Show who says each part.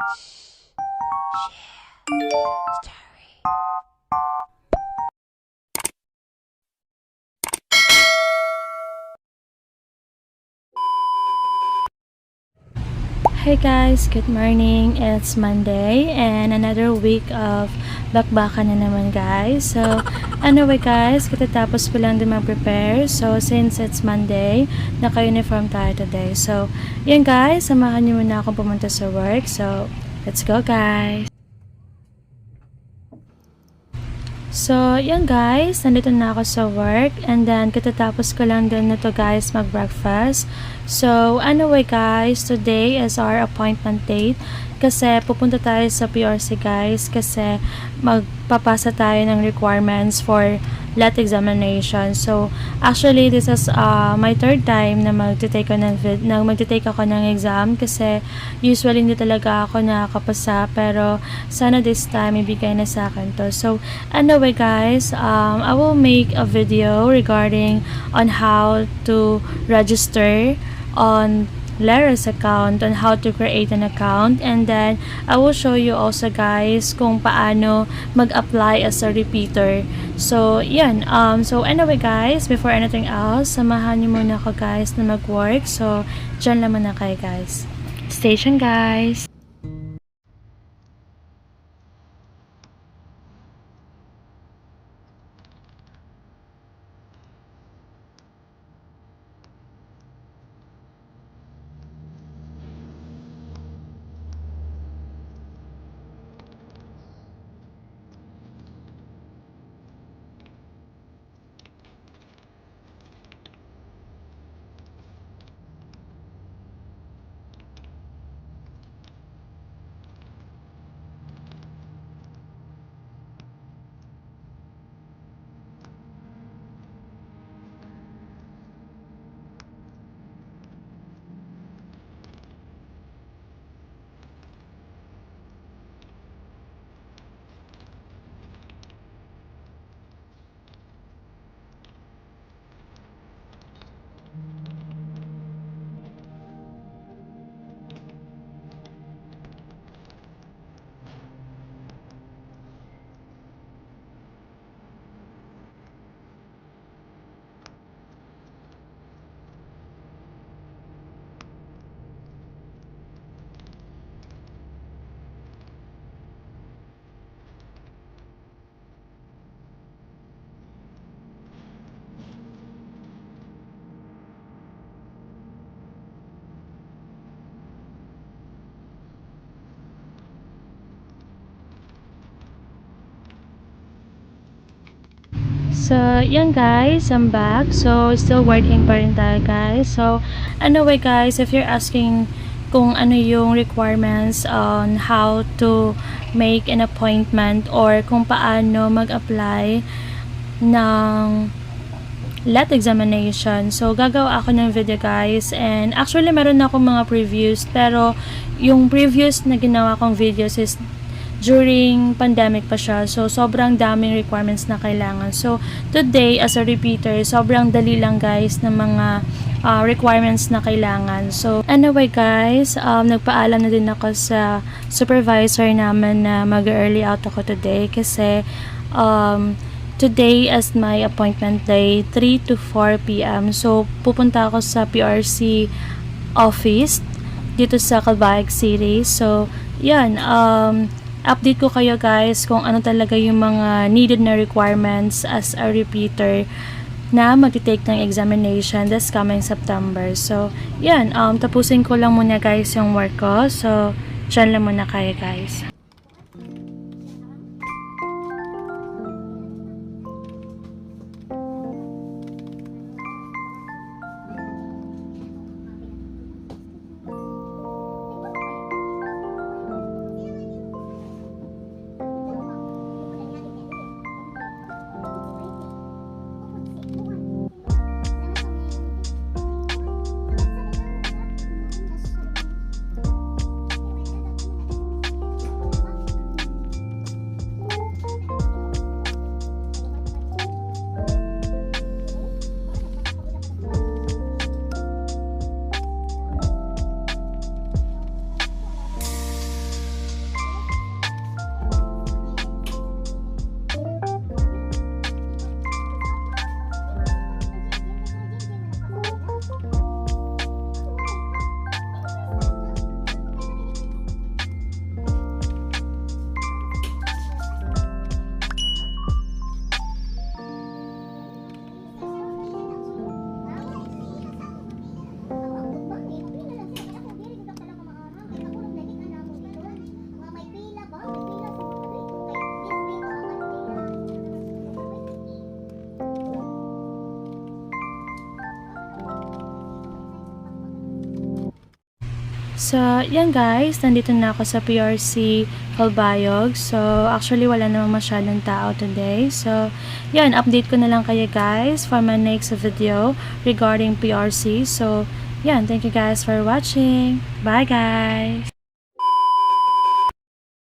Speaker 1: Hey guys, good morning. It's Monday and another week of bakbakan na naman guys. So anyway guys, katatapos ko lang din mag-prepare. So since it's Monday, naka-uniform tayo today. So yun guys, samahan niyo muna akong pumunta sa work. So let's go guys. So, yan guys, nandito na ako sa work and then katatapos ko lang din na to guys mag-breakfast. So, anyway guys, today is our appointment date kasi pupunta tayo sa PRC guys kasi magpapasa tayo ng requirements for LAT examination. So, actually, this is my third time na magte-take ako ng exam kasi usually hindi talaga ako nakakapasa pero sana this time ibigay na sa akin to. So, anyway guys, I will make a video regarding on how to register on Lara's account, on how to create an account, and then I will show you also guys kung paano mag-apply as a repeater. So yan, so anyway guys, before anything else, samahan niyo muna ako guys na mag-work. So dyan lang muna kayo guys. Station guys. So, yan guys, I'm back. So, still working pa rin tayo guys. So, anyway guys, if you're asking kung ano yung requirements on how to make an appointment or kung paano mag-apply ng LAT examination. So, gagawa ako ng video guys. And actually, meron na akong mga previews. Pero, yung previous na ginawa kong videos is during pandemic pa siya. So, sobrang daming requirements na kailangan. So, today, as a repeater, sobrang dali lang guys ng mga requirements na kailangan. So, anyway guys, nagpaalam na din ako sa supervisor namin na mag-early out ako today kasi today is my appointment day, 3 to 4 p.m. So, pupunta ako sa PRC office dito sa Calbayog City. So, yan, update ko kayo guys kung ano talaga yung mga needed na requirements as a repeater na mag-take ng examination this coming September. So, yan, tapusin ko lang muna guys yung work ko. So, dyan lang muna kayo guys. So, yan guys, nandito na ako sa PRC Calbayog. So, actually wala namang masyadong tao today. So, yan, update ko na lang kayo guys for my next video regarding PRC. So, yan, thank you guys for watching. Bye guys!